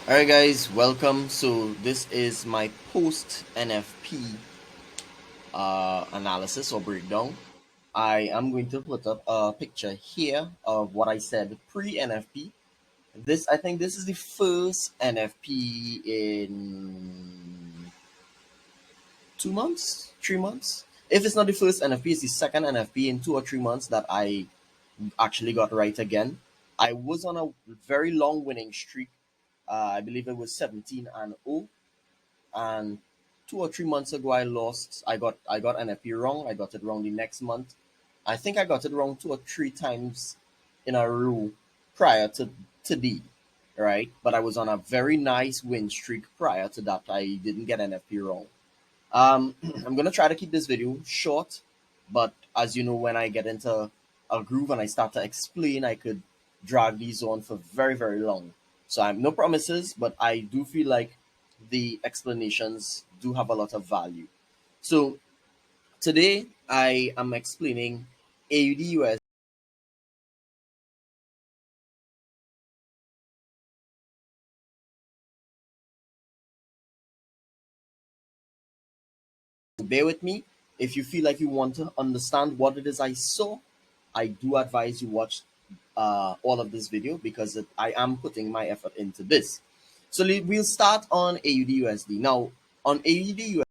Alright guys, welcome. So this is my post NFP analysis or breakdown. I am going to put up a picture here of what I said pre NFP. I think this is the first NFP in 2 months, 3 months. If it's not the first NFP, it's the second NFP in 2 or 3 months that I actually got right again. I was on a very long winning streak. I believe it was 17-0, and 2 or 3 months ago I got NFP wrong. I got it wrong the next month. I think I got it wrong 2 or 3 times in a row prior to today, right? But I was on a very nice win streak prior to that. I didn't get NFP wrong. I'm gonna try to keep this video short, but as you know, when I get into a groove and I start to explain, I could drag these on for very, very long. So I'm no promises, but I do feel like the explanations do have a lot of value. So today I am explaining AUD US. Bear with me. If you feel like you want to understand what it is I saw, I do advise you watch all of this video because I am putting my effort into this. So we'll start on AUD USD. Now, on AUD USD,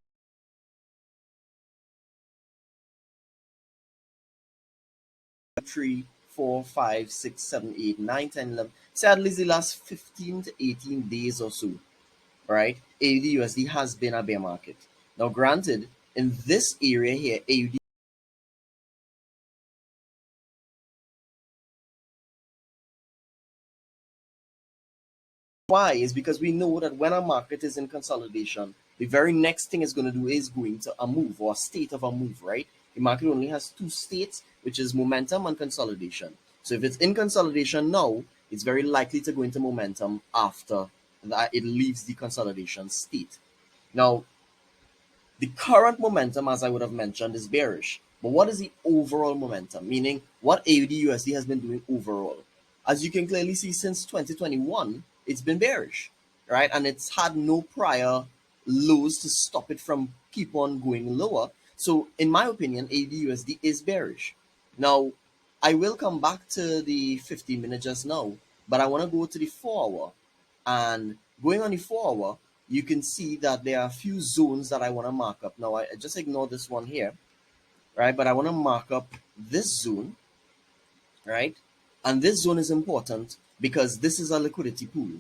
3, 4, 5, 6, 7, 8, 9, 10, 11. Say at least the last 15 to 18 days or so, right? AUD USD has been a bear market. Now, granted, in this area here, AUD. Why? Is because we know that when a market is in consolidation, the very next thing it's going to do is going to a move or a state of a move, right? The market only has two states, which is momentum and consolidation. So if it's in consolidation now, it's very likely to go into momentum after that it leaves the consolidation state. Now, the current momentum, as I would have mentioned, is bearish. But what is the overall momentum? Meaning, what AUD USD has been doing overall? As you can clearly see, since 2021, it's been bearish, right? And it's had no prior lows to stop it from keep on going lower. So, in my opinion, AUD USD is bearish. Now, I will come back to the 15-minute just now, but I want to go to the 4 hour. And going on the 4 hour, you can see that there are a few zones that I want to mark up. Now, I just ignore this one here, right? But I want to mark up this zone, right? And this zone is important because this is a liquidity pool.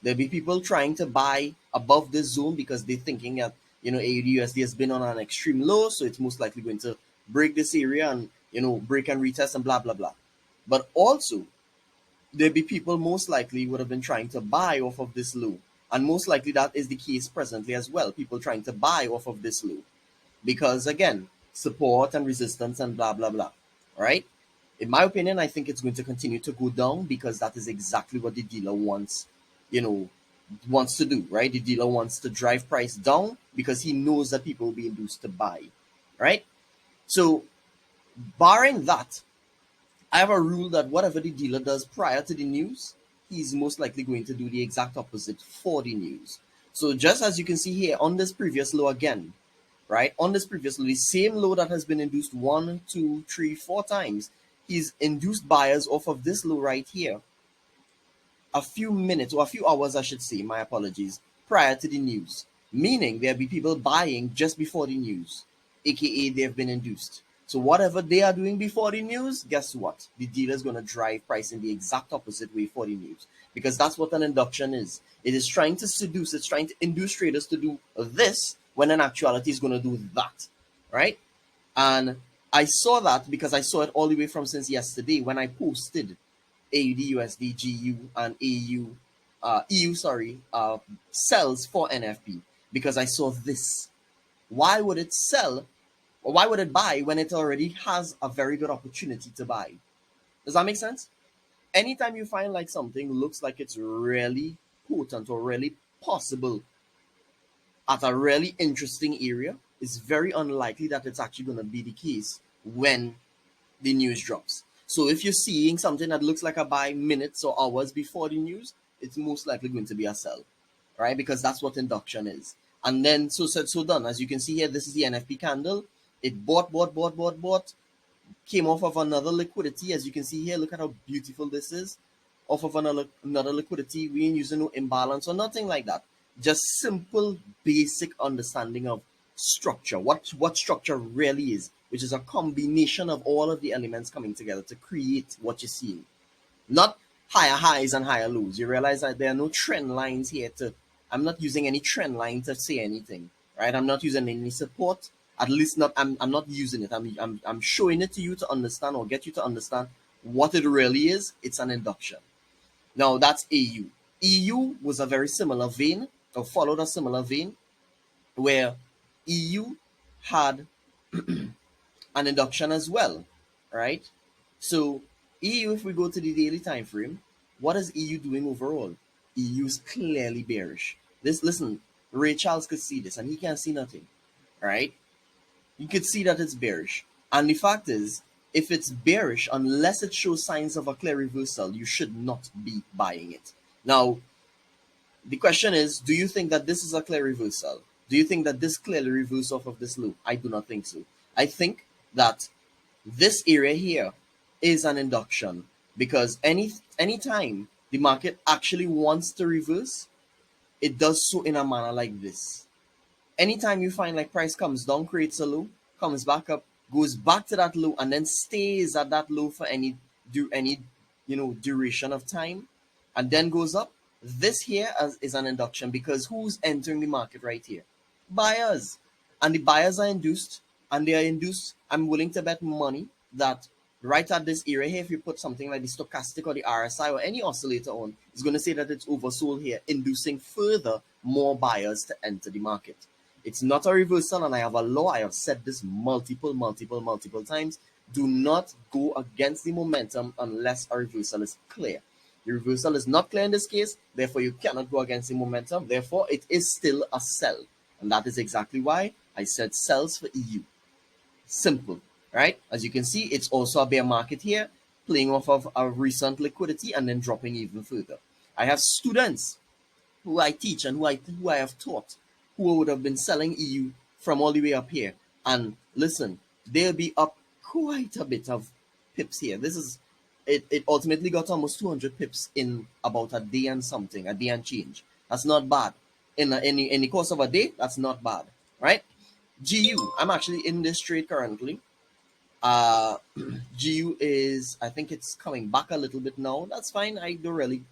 There'll be people trying to buy above this zone because they're thinking that, AUD USD has been on an extreme low, so it's most likely going to break this area and, break and retest and blah, blah, blah. But also, there'd be people most likely would have been trying to buy off of this low. And most likely that is the case presently as well. People trying to buy off of this low. Because again, support and resistance and blah, blah, blah. Right? In my opinion, I think it's going to continue to go down because that is exactly what the dealer wants to do, right? The dealer wants to drive price down because he knows that people will be induced to buy, right? So, barring that, I have a rule that whatever the dealer does prior to the news, he's most likely going to do the exact opposite for the news. So just as you can see here on this previous low again, right? On this previous low, the same low that has been induced 1, 2, 3, 4 times, he's induced buyers off of this low right here a few minutes or a few hours, I should say, my apologies, prior to the news. Meaning there'll be people buying just before the news, aka they've been induced. So whatever they are doing before the news, guess what? The dealer's going to drive price in the exact opposite way for the news. Because that's what an induction is. It is trying to seduce, it's trying to induce traders to do this when in actuality is going to do that. Right? And I saw that because I saw it all the way from since yesterday when I posted AUD, USD, GU, and EU sells for NFP because I saw this. Why would it sell or why would it buy when it already has a very good opportunity to buy? Does that make sense? Anytime you find like something looks like it's really potent or really possible at a really interesting area, it's very unlikely that it's actually going to be the case when the news drops. So if you're seeing something that looks like a buy minutes or hours before the news, it's most likely going to be a sell. right? Because that's what induction is. And then so said, so done. As you can see here, this is the NFP candle. It bought, came off of another liquidity. As you can see here, look at how beautiful this is. Off of another liquidity. We ain't using no imbalance or nothing like that. Just simple, basic understanding of structure. What structure really is, which is a combination of all of the elements coming together to create what you're seeing. Not higher highs and higher lows. You realize that there are no trend lines here I'm not using any trend line to say anything, right? I'm not using any support. At least not. I'm not using it. I'm showing it to you to understand or get you to understand what it really is. It's an induction. Now that's AU. EU was a very similar vein, or followed a similar vein, where EU had an induction as well, right? So EU, if we go to the daily time frame, what is EU doing overall? EU is clearly bearish. Listen, Ray Charles could see this, and he can't see nothing, right? You could see that it's bearish, and the fact is, if it's bearish, unless it shows signs of a clear reversal, you should not be buying it. Now, the question is, do you think that this is a clear reversal? Do you think that this clearly reversed off of this low? I do not think so. I think that this area here is an induction, because anytime the market actually wants to reverse, it does so in a manner like this. Anytime you find like price comes down, creates a low, comes back up, goes back to that low, and then stays at that low for any duration of time, and then goes up, this here is an induction, because who's entering the market right here? Buyers. And the buyers are induced, and they are induced. I'm willing to bet money that right at this area here, if you put something like the stochastic or the RSI or any oscillator on, it's going to say that it's oversold here, inducing further more buyers to enter the market. It's not a reversal, and I have a law. I have said this multiple times. Do not go against the momentum unless a reversal is clear. The reversal is not clear in this case, therefore you cannot go against the momentum. Therefore, it is still a sell. And that is exactly why I said sells for EU. Simple, right? As you can see, it's also a bear market here, playing off of a recent liquidity and then dropping even further. I have students who I teach and who I have taught who would have been selling EU from all the way up here. And listen, they'll be up quite a bit of pips here. This is it ultimately got almost 200 pips in about a day and something, a day and change. That's not bad. In the course of a day, that's not bad, right? GU, I'm actually in this trade currently. GU is, I think it's coming back a little bit now. That's fine. I don't really,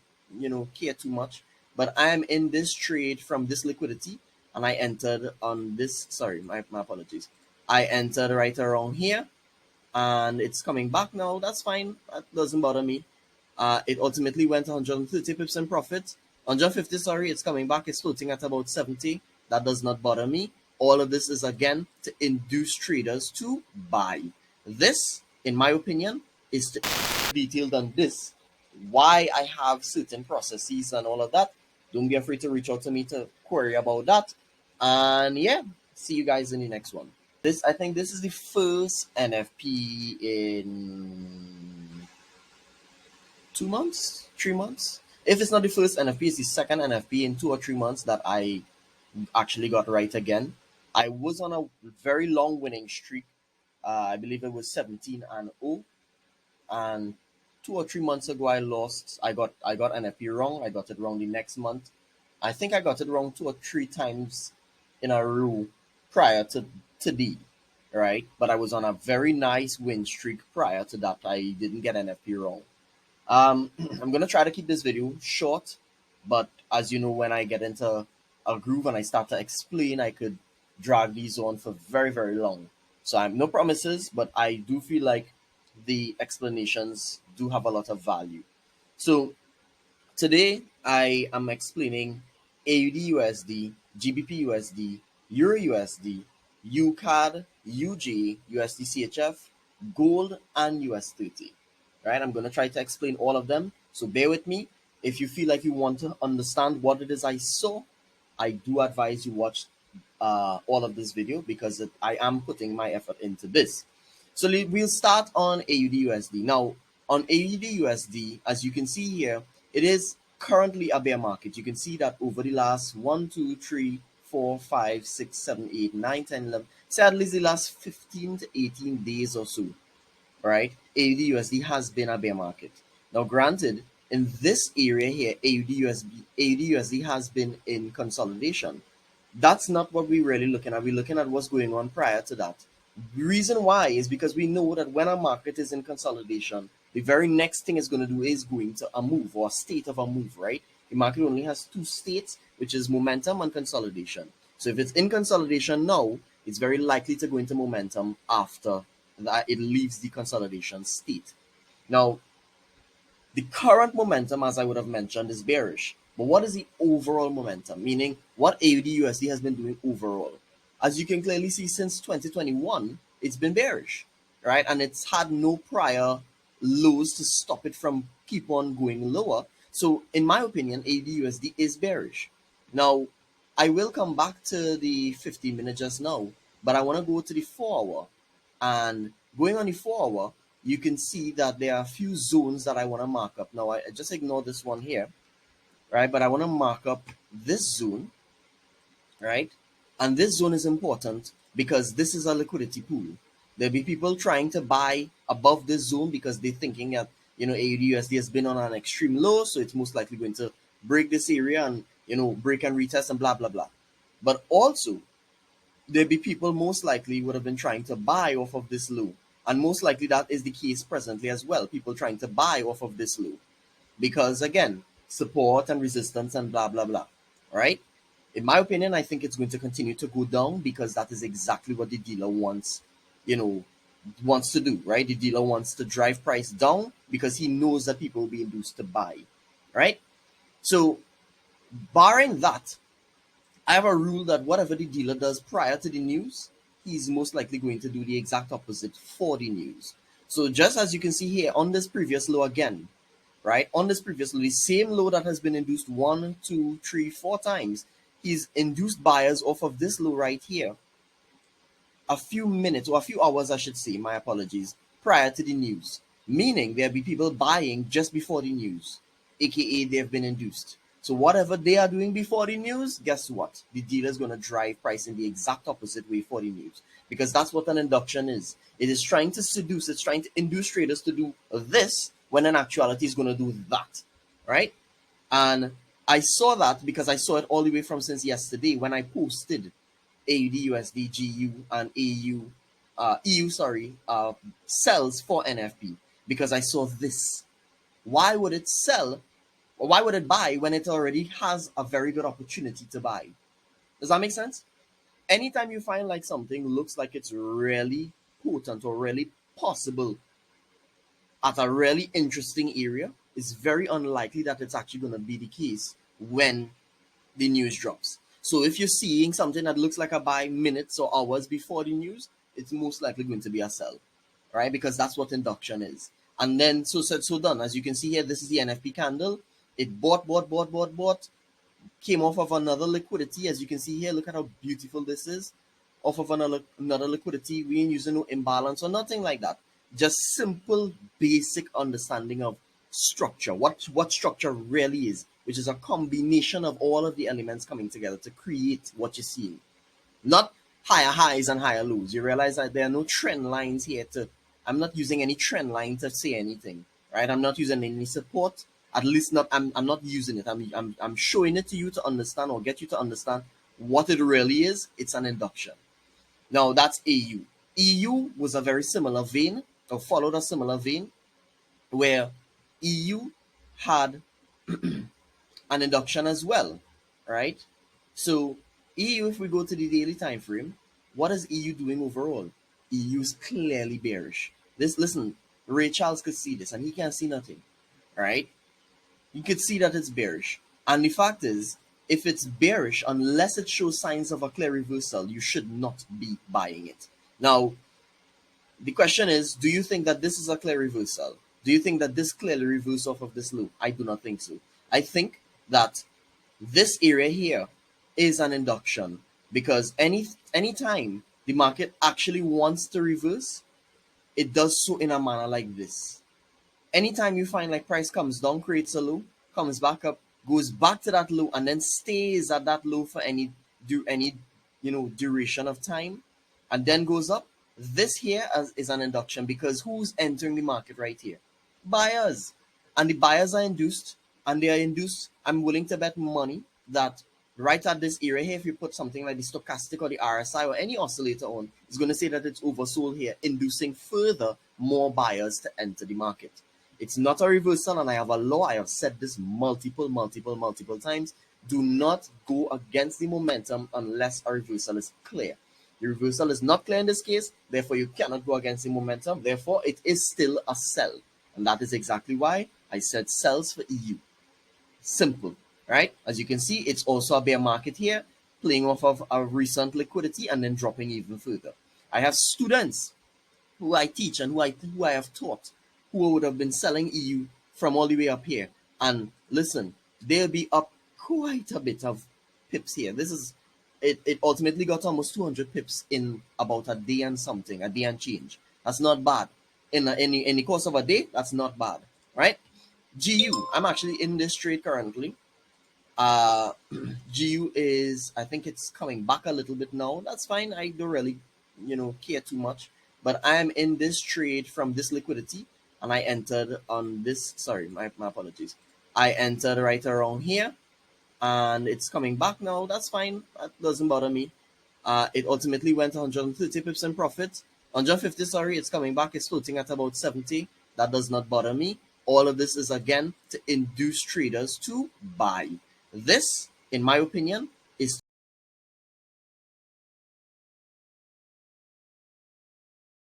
care too much. But I am in this trade from this liquidity, and I entered on this. Sorry, my apologies. I entered right around here, and it's coming back now. That's fine. That doesn't bother me. It ultimately went 130 pips in profit. 150, sorry, it's coming back. It's floating at about 70. That does not bother me. All of this is, again, to induce traders to buy. This, in my opinion, is detailed on this. Why I have certain processes and all of that. Don't be afraid to reach out to me to query about that. And yeah, see you guys in the next one. I think this is the first NFP in 2 months, 3 months. If it's not the first NFP, it's the second NFP in 2 or 3 months that I actually got right again. I was on a very long winning streak. I believe it was 17-0, and 2 or 3 months ago I lost. I got NFP wrong. I got it wrong the next month. I think I got it wrong 2 or 3 times in a row prior to today, right? But I was on a very nice win streak prior to that. I didn't get NFP wrong. I'm gonna try to keep this video short, but as you know, when I get into a groove and I start to explain, I could drag these on for very, very long. So I have no promises, but I do feel like the explanations do have a lot of value. So today I am explaining AUD USD, GBP USD, Euro USD, UCAD, UJ, USD CHF, gold, and US30. Right? I'm going to try to explain all of them. So bear with me. If you feel like you want to understand what it is I saw, I do advise you watch all of this video, because I am putting my effort into this. So we'll start on AUD USD. Now, on AUD USD, as you can see here, it is currently a bear market. You can see that over the last 1, 2, 3, 4, 5, 6, 7, 8, 9, 10, 11, say at least the last 15 to 18 days or so, right? AUD/USD has been a bear market. Now, granted, in this area here, AUD/USD has been in consolidation. That's not what we're really looking at. We're looking at what's going on prior to that. The reason why is because we know that when a market is in consolidation, the very next thing it's going to do is going to a move or a state of a move, right? The market only has two states, which is momentum and consolidation. So if it's in consolidation now, it's very likely to go into momentum after that it leaves the consolidation state. Now, the current momentum, as I would have mentioned, is bearish. But what is the overall momentum? Meaning, what AUD/USD has been doing overall? As you can clearly see, since 2021, it's been bearish, right? And it's had no prior lows to stop it from keep on going lower. So, in my opinion, AUD/USD is bearish. Now, I will come back to the 15-minute just now, but I want to go to the 4-hour. And going on the 4-hour, you can see that there are a few zones that I want to mark up. Now, I just ignore this one here, right? But I want to mark up this zone, right? And this zone is important because this is a liquidity pool. There'll be people trying to buy above this zone because they're thinking that, AUD/USD has been on an extreme low, so it's most likely going to break this area and, break and retest and blah, blah, blah. But also, there'll be people most likely would have been trying to buy off of this low. And most likely that is the case presently as well. People trying to buy off of this low. Because again, support and resistance and blah, blah, blah. Right? In my opinion, I think it's going to continue to go down because that is exactly what the dealer wants, wants to do, right? The dealer wants to drive price down because he knows that people will be induced to buy. Right? So barring that, I have a rule that whatever the dealer does prior to the news, he's most likely going to do the exact opposite for the news. So just as you can see here on this previous low again, right? On this previous low, the same low that has been induced 1, 2, 3, 4 times, he's induced buyers off of this low right here a few minutes or a few hours, I should say, my apologies, prior to the news. Meaning there'll be people buying just before the news, aka they've been induced. So whatever they are doing before the news, guess what? The dealer is going to drive price in the exact opposite way for the news. Because that's what an induction is. It is trying to seduce, it's trying to induce traders to do this when in actuality is going to do that. Right? And I saw that because I saw it all the way from since yesterday when I posted AUD/USD, GU, and EU sells for NFP because I saw this. Why would it sell? Or why would it buy when it already has a very good opportunity to buy? Does that make sense? Anytime you find like something looks like it's really potent or really possible at a really interesting area, it's very unlikely that it's actually going to be the case when the news drops. So if you're seeing something that looks like a buy minutes or hours before the news, it's most likely going to be a sell, right? Because that's what induction is. And then so said, so done. As you can see here, this is the NFP candle. It bought, came off of another liquidity. As you can see here, look at how beautiful this is. Off of another liquidity. We ain't using no imbalance or nothing like that. Just simple, basic understanding of structure. What structure really is, which is a combination of all of the elements coming together to create what you're seeing. Not higher highs and higher lows. You realize that there are no trend lines here I'm not using any trend line to say anything, right? I'm not using any support. At least not. I'm not using it. I'm showing it to you to understand or get you to understand what it really is. It's an induction. Now that's AU. EU was a very similar vein or followed a similar vein where EU had an induction as well, right? So EU, if we go to the daily time frame, what is EU doing overall? EU is clearly bearish. Listen, Ray Charles could see this and he can't see nothing, right? You could see that it's bearish. And the fact is, if it's bearish, unless it shows signs of a clear reversal, you should not be buying it. Now, the question is, do you think that this is a clear reversal? Do you think that this clearly reversed off of this low? I do not think so. I think that this area here is an induction because anytime the market actually wants to reverse, it does so in a manner like this. Anytime you find like price comes down, creates a low, comes back up, goes back to that low, and then stays at that low for any duration of time, and then goes up. This here is an induction, because who's entering the market right here? Buyers. And the buyers are induced, and they are induced. I'm willing to bet money that right at this area here, if you put something like the stochastic or the RSI or any oscillator on, it's going to say that it's oversold here, inducing further more buyers to enter the market. It's not a reversal, and I have a law. I have said this multiple times. Do not go against the momentum unless a reversal is clear. The reversal is not clear in this case, therefore you cannot go against the momentum. Therefore, it is still a sell. And that is exactly why I said sells for EU. Simple, right? As you can see, it's also a bear market here, playing off of a recent liquidity and then dropping even further. I have students who I teach and who I have taught, who would have been selling EU from all the way up here. And listen, they'll be up quite a bit of pips here. This is it ultimately got almost 200 pips in about a day and something, a day and change. That's not bad. In the course of a day, that's not bad, right? GU, I'm actually in this trade currently. GU is, I think it's coming back a little bit now. That's fine. I don't really, care too much. But I'm in this trade from this liquidity, and I entered on this. Sorry, my apologies. I entered right around here, and it's coming back now. That's fine. That doesn't bother me. It ultimately went 130 pips in profit. 150, sorry, it's coming back. It's floating at about 70. That does not bother me. All of this is, again, to induce traders to buy. This, in my opinion,